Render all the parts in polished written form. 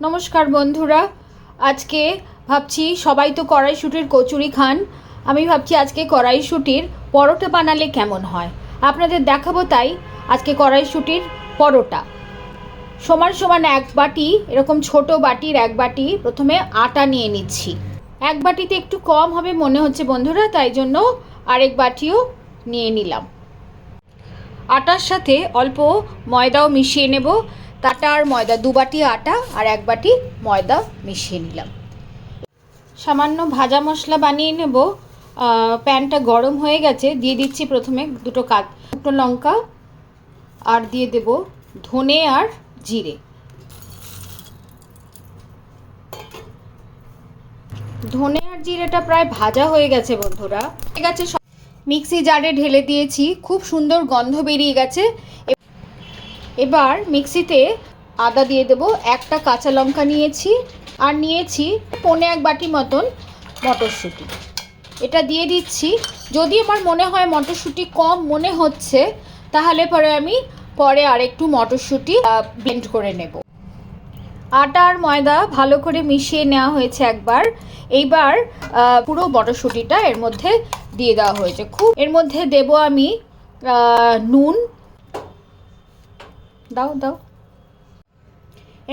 নমস্কার বন্ধুরা, আজকে ভাবছি সবাই তো কড়াইশুঁটির কচুরি খান। আমি ভাবছি আজকে কড়াইশুঁটির পরোটা বানালে কেমন হয় আপনাদের দেখাবো। তাই আজকে কড়াইশুঁটির পরোটা সমান সমান এক বাটি, এরকম ছোট বাটির এক বাটি প্রথমে আটা নিয়ে নিচ্ছি। এক বাটিতে একটু কম হবে মনে হচ্ছে বন্ধুরা, তাই জন্য আরেক বাটিও নিয়ে নিলাম। আটার সাথে অল্প ময়দাও মিশিয়ে নেব। আটা আর ময়দা, 2 বাটি আটা আর 1 বাটি ময়দা মিশিয়ে নিলাম। সামান্য ভাজা মশলা বানিয়ে নেব। প্যানটা গরম হয়ে গেছে, দিয়ে দিচ্ছি প্রথমে দুটো শুকনো লঙ্কা আর দিয়ে দেব ধনে আর জিরে। ধনে আর জিরেটা প্রায় ভাজা হয়ে গেছে বন্ধুরা, ঠিক আছে। মিক্সি জারে ঢেলে দিয়েছি, খুব সুন্দর গন্ধ বেরিয়ে গেছে। এবার মিক্সিতে আদা দিয়ে দেবো, একটা কাঁচা লঙ্কা নিয়েছি আর নিয়েছি 1.25 বাটি মতন মটরশুঁটি। এটা দিয়ে দিচ্ছি। যদি আমার মনে হয় মটরশুঁটি কম মনে হচ্ছে, তাহলে আমি পরে আরেকটু মটরশুঁটি ব্লেন্ড করে নেব। আটা আর ময়দা ভালো করে মিশিয়ে নেওয়া হয়েছে একবার। এইবার পুরো মটরশুঁটিটা এর মধ্যে দিয়ে দেওয়া হয়েছে। এর মধ্যে দেব আমি নুন, দাও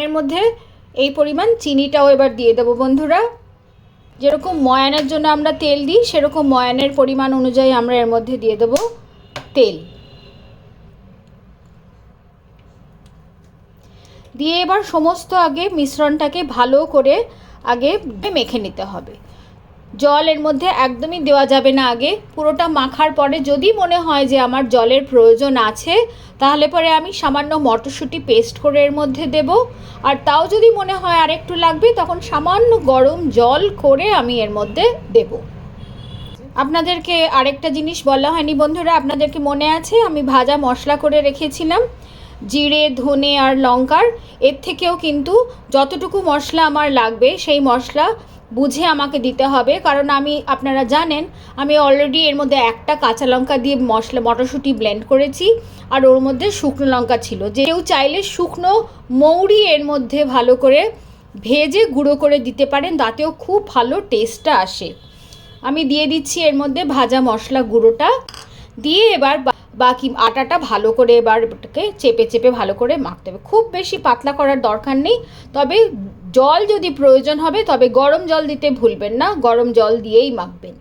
এর মধ্যে এই পরিমাণ চিনিটাও এবার দিয়ে দেবো বন্ধুরা। যেরকম ময়ানের জন্য আমরা তেল দিই, সেরকম ময়ানের পরিমাণ অনুযায়ী আমরা এর মধ্যে দিয়ে দেবো তেল। দিয়ে এবার সমস্ত আগে মিশ্রণটাকে ভালো করে আগে মেখে নিতে হবে। জল এর মধ্যে একদমই দেওয়া যাবে না আগে। পুরোটা মাখার পরে যদি মনে হয় যে আমার জলের প্রয়োজন আছে, তাহলে আমি সামান্য মটরশুঁটি পেস্ট করে এর মধ্যে দেব। আর তাও যদি মনে হয় আরেকটু লাগবে, তখন সামান্য গরম জল করে আমি এর মধ্যে দেব। আপনাদেরকে আরেকটা জিনিস বলা হয়নি বন্ধুরা, আপনাদেরকে মনে আছে আমি ভাজা মশলা করে রেখেছিলাম জিরে, ধনে আর লঙ্কার। এর থেকেও কিন্তু যতটুকু মশলা আমার লাগবে সেই মশলা বুঝে আমাকে দিতে হবে, কারণ আপনারা জানেন আমি অলরেডি এর মধ্যে একটা কাঁচা লঙ্কা দিয়ে মটরশুঁটি ব্লেন্ড করেছি, আর ওর মধ্যে শুকনো লঙ্কা ছিল। যে কেউ চাইলে শুকনো মৌরি এর মধ্যে ভালো করে ভেজে গুঁড়ো করে দিতে পারেন, তাতেও খুব ভালো টেস্টটা আসে। আমি দিয়ে দিচ্ছি এর মধ্যে ভাজা মশলা গুঁড়োটা দিয়ে এবার বাকি আটাটা ভালো করে এবার এটাকে চেপে চেপে ভালো করে মাখতে হবে। খুব বেশি পাতলা করার দরকার নেই, তবে জল যদি প্রয়োজন হবে তবে গরম জল দিতে ভুলবেন না, গরম জল দিয়েই মাখবেন।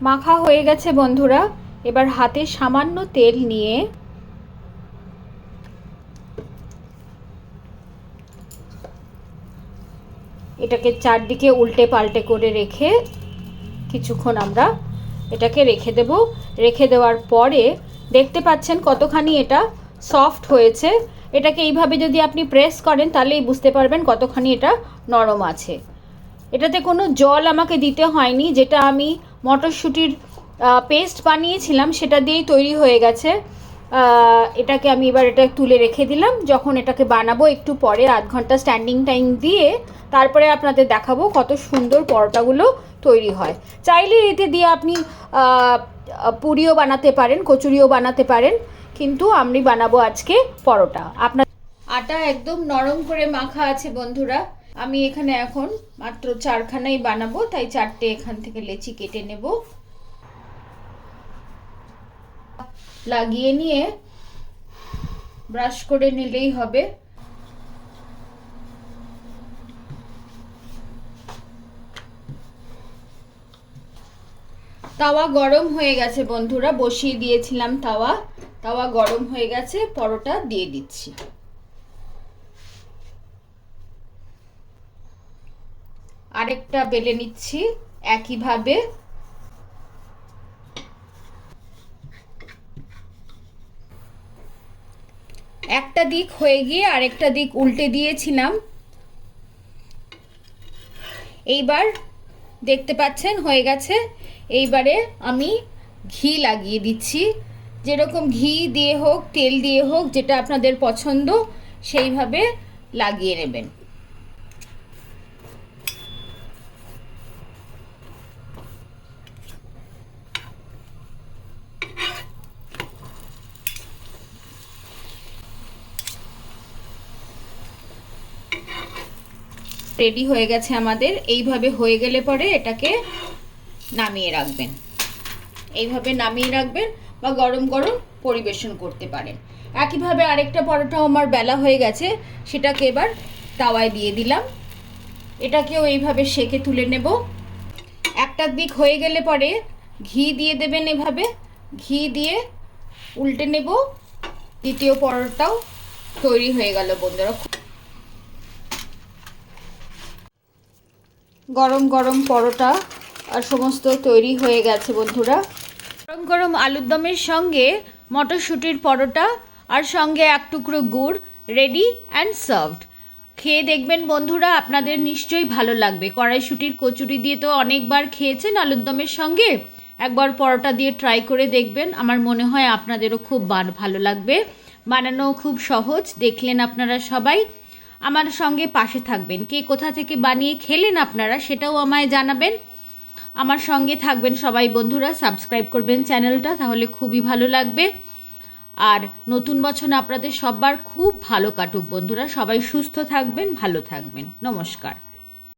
মাখা হয়ে গেছে বন্ধুরা। এবার হাতে সামান্য তেল নিয়ে এটাকে চারদিকে উল্টে পাল্টে করে রেখে কিছুক্ষণ আমরা এটাকে রেখে দেব। রেখে দেওয়ার পরে দেখতে পাচ্ছেন কতখানি এটা সফট হয়েছে। এটাকে এইভাবে যদি আপনি প্রেস করেন তাহলেই বুঝতে পারবেন কতখানি এটা নরম আছে। এটাতে কোনো জল আমাকে দিতে হয়নি, যেটা আমি মটরশুঁটির পেস্ট বানিয়েছিলাম সেটা দিয়েই তৈরি হয়ে গেছে। এটাকে আমি এবার এটা তুলে রেখে দিলাম। যখন এটাকে বানাবো একটু পরে, আধ ঘন্টা স্ট্যান্ডিং টাইম দিয়ে তারপরে আপনাদের দেখাবো কত সুন্দর পরোটাগুলো তৈরি হয়। চাইলে এতে দিয়ে আপনি পুরিও বানাতে পারেন, কচুরিও বানাতে পারেন, কিন্তু আমি বানাবো আজকে পরোটা। আপনার আটা একদম নরম করে মাখা আছে বন্ধুরা। আমি এখানে এখন মাত্র 4খানাই বানাবো, তাই 4টে এখান থেকে লেচি কেটে নেব। লাগিয়ে নিয়ে ব্রাশ করে নিলেই হবে। তাওয়া গরম হয়ে গেছে বন্ধুরা, বসিয়ে দিয়েছিলাম তাওয়া গরম হয়ে গেছে। পরোটা দিয়ে দিচ্ছি। আরেকটা বেলে নিচ্ছি একইভাবে। একটা দিক হয়ে গিয়ে আরেকটা দিক উল্টে দিয়েছিলাম। এইবার দেখতে পাচ্ছেন হয়ে গেছে। এইবারে আমি ঘি লাগিয়ে দিচ্ছি। যেরকম ঘি দিয়ে হোক, তেল দিয়ে হোক, যেটা আপনাদের পছন্দ সেইভাবে লাগিয়ে নেবেন। রেডি হয়ে গেছে আমাদের। এইভাবে হয়ে গেলে পরে এটাকে নামিয়ে রাখবেন, এইভাবে নামিয়ে রাখবেন বা গরম গরম পরিবেশন করতে পারেন। একইভাবে আরেকটা পরোটাও আমার বেলা হয়ে গেছে, সেটাকে এবার তাওয়ায় দিয়ে দিলাম। এটাকেও এইভাবে সেঁকে তুলে নেব। একটা দিক হয়ে গেলে পরে ঘি দিয়ে দেবেন, এভাবে ঘি দিয়ে উল্টে নেব। দ্বিতীয় পরোটাও তৈরি হয়ে গেল বন্ধুরা। গরম গরম পরোটা আর সমস্ত তৈরি হয়ে গেছে বন্ধুরা। গরম গরম আলুর দমের সঙ্গে মটরশুঁটির পরোটা আর সঙ্গে এক টুকরো গুড় রেডি অ্যান্ড সার্ভড। খেয়ে দেখবেন বন্ধুরা, আপনাদের নিশ্চয়ই ভালো লাগবে। কড়াইশুঁটির কচুরি দিয়ে তো অনেকবার খেয়েছেন আলুর দমের সঙ্গে, একবার পরোটা দিয়ে ট্রাই করে দেখবেন। আমার মনে হয় আপনাদেরও খুব ভালো লাগবে। বানানো খুব সহজ, দেখলেন আপনারা সবাই। আমার সঙ্গে পাশে থাকবেন, কে কোথা থেকে বানিয়ে খেলেন আপনারা সেটাও আমায় জানাবেন। আমার সঙ্গে থাকবেন সবাই বন্ধুরা, সাবস্ক্রাইব করবেন চ্যানেলটা, তাহলে খুবই ভালো লাগবে। আর নতুন বছর আপনাদের সবার খুব ভালো কাটুক বন্ধুরা, সবাই সুস্থ থাকবেন, ভালো থাকবেন। নমস্কার।